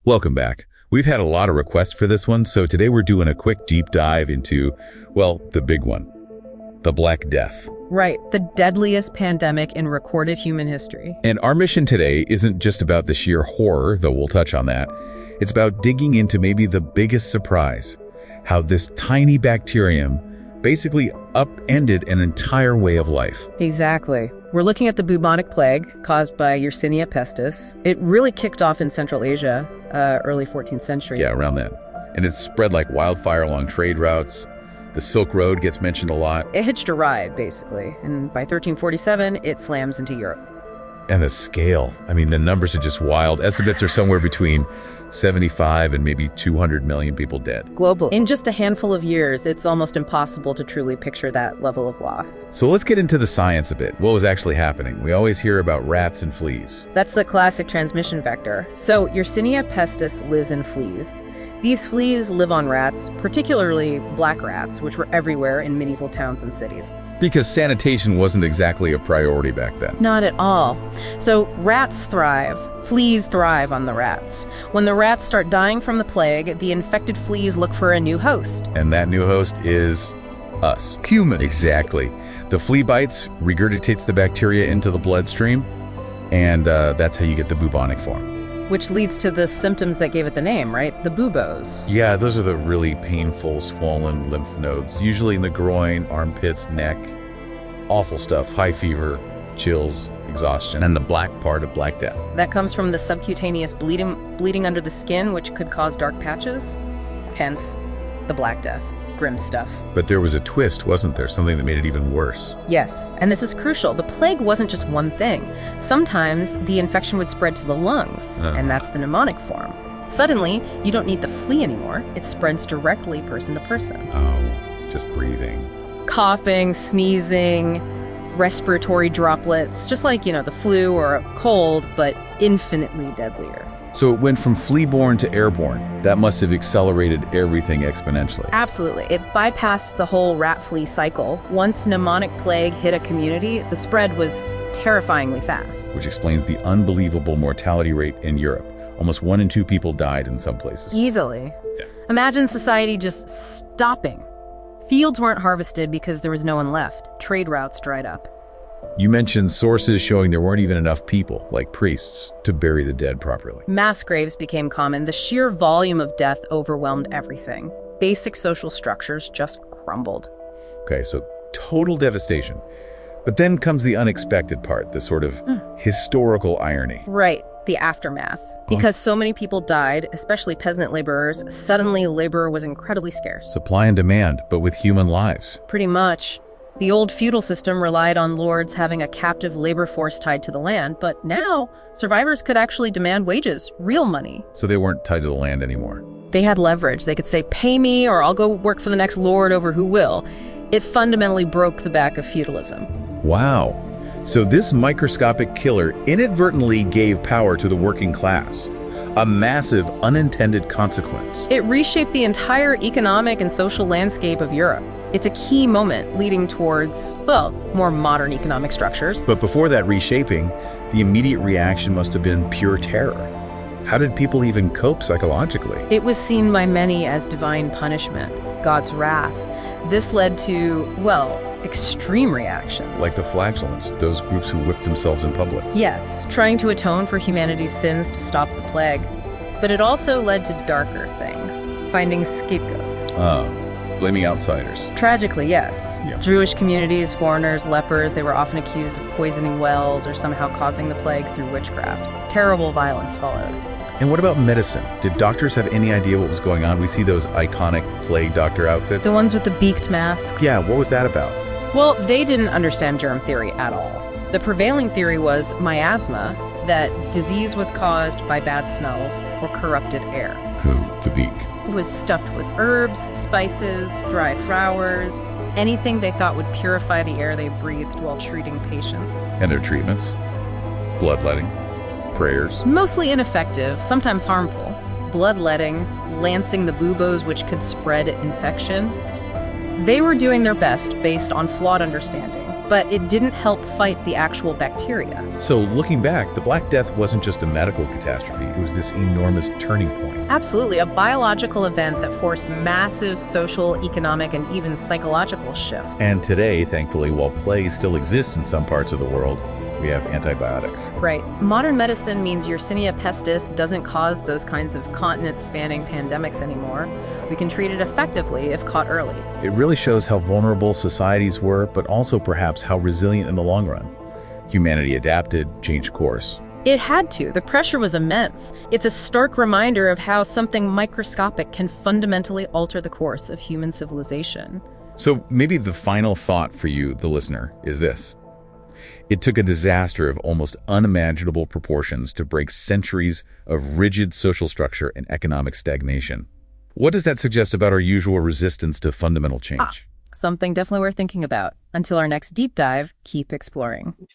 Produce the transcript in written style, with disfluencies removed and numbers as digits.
Welcome back. We've had a lot of requests for this one, so today we're doing a quick deep dive into, well, the big one, the Black Death. Right, the deadliest pandemic in recorded human history. And our mission today isn't just about the sheer horror, though we'll touch on that. It's about digging into maybe the biggest surprise, how this tiny bacterium basically upended an entire way of life. Exactly. We're looking at the bubonic plague caused by Yersinia pestis. It really kicked off in Central Asia, early 14th century. Yeah, around that. And it's spread like wildfire along trade routes. The Silk Road gets mentioned a lot. It hitched a ride, basically. And by 1347, it slams into Europe. And the scale, I mean, the numbers are just wild. Estimates are somewhere between 75 and maybe 200 million people dead. Global. In just a handful of years, it's almost impossible to truly picture that level of loss. So let's get into the science a bit. What was actually happening? We always hear about rats and fleas. That's the classic transmission vector. So Yersinia pestis lives in fleas. These fleas live on rats, particularly black rats, which were everywhere in medieval towns and cities. Because sanitation wasn't exactly a priority back then. Not at all. So rats thrive. Fleas thrive on the rats. When the rats start dying from the plague, the infected fleas look for a new host. And that new host is us. Humans. Exactly. The flea bites regurgitates the bacteria into the bloodstream, and that's how you get the bubonic form. Which leads to the symptoms that gave it the name, right? The buboes. Yeah, those are the really painful, swollen lymph nodes, usually in the groin, armpits, neck. Awful stuff, high fever, chills, exhaustion, and the black part of Black Death. That comes from the subcutaneous bleeding under the skin, which could cause dark patches. Hence, the Black Death. Grim stuff. But there was a twist, wasn't there? Something that made it even worse. Yes, and this is crucial. The plague wasn't just one thing. Sometimes the infection would spread to the lungs, and that's the pneumonic form. Suddenly, you don't need the flea anymore. It spreads directly person to person. Oh, just breathing. Coughing, sneezing, respiratory droplets, just like, the flu or a cold, but infinitely deadlier. So it went from flea-borne to airborne. That must have accelerated everything exponentially. Absolutely. It bypassed the whole rat-flea cycle. Once pneumonic plague hit a community, the spread was terrifyingly fast. Which explains the unbelievable mortality rate in Europe. Almost 1 in 2 people died in some places. Easily. Yeah. Imagine society just stopping. Fields weren't harvested because there was no one left. Trade routes dried up. You mentioned sources showing there weren't even enough people, like priests, to bury the dead properly. Mass graves became common. The sheer volume of death overwhelmed everything. Basic social structures just crumbled. Okay, so total devastation. But then comes the unexpected part, the sort of historical irony. Right, the aftermath. Because so many people died, especially peasant laborers, suddenly labor was incredibly scarce. Supply and demand, but with human lives. Pretty much. The old feudal system relied on lords having a captive labor force tied to the land, but now survivors could actually demand wages, real money. So they weren't tied to the land anymore. They had leverage. They could say, pay me or I'll go work for the next lord over who will. It fundamentally broke the back of feudalism. Wow. So this microscopic killer inadvertently gave power to the working class. A massive unintended consequence. It reshaped the entire economic and social landscape of Europe. It's a key moment leading towards, more modern economic structures. But before that reshaping, the immediate reaction must have been pure terror. How did people even cope psychologically? It was seen by many as divine punishment, God's wrath. This led to, extreme reactions. Like the flagellants, those groups who whipped themselves in public. Yes, trying to atone for humanity's sins to stop the plague. But it also led to darker things, finding scapegoats. Blaming outsiders. Tragically, yes. Yeah. Jewish communities, foreigners, lepers, they were often accused of poisoning wells or somehow causing the plague through witchcraft. Terrible violence followed. And what about medicine? Did doctors have any idea what was going on? We see those iconic plague doctor outfits. The ones with the beaked masks? Yeah, what was that about? Well, they didn't understand germ theory at all. The prevailing theory was miasma, that disease was caused by bad smells or corrupted air. The beak. It was stuffed with herbs, spices, dry flowers, anything they thought would purify the air they breathed while treating patients. And their treatments? Bloodletting? Prayers? Mostly ineffective, sometimes harmful. Bloodletting, lancing the buboes which could spread infection. They were doing their best based on flawed understanding. but it didn't help fight the actual bacteria. So looking back, the Black Death wasn't just a medical catastrophe. It was this enormous turning point. Absolutely, a biological event that forced massive social, economic, and even psychological shifts. And today, thankfully, while plague still exists in some parts of the world, we have antibiotics. Right. Modern medicine means Yersinia pestis doesn't cause those kinds of continent-spanning pandemics anymore. We can treat it effectively if caught early. It really shows how vulnerable societies were, but also perhaps how resilient in the long run. Humanity adapted, changed course. It had to. The pressure was immense. It's a stark reminder of how something microscopic can fundamentally alter the course of human civilization. So maybe the final thought for you, the listener, is this. It took a disaster of almost unimaginable proportions to break centuries of rigid social structure and economic stagnation. What does that suggest about our usual resistance to fundamental change? Something definitely worth thinking about. Until our next deep dive, keep exploring.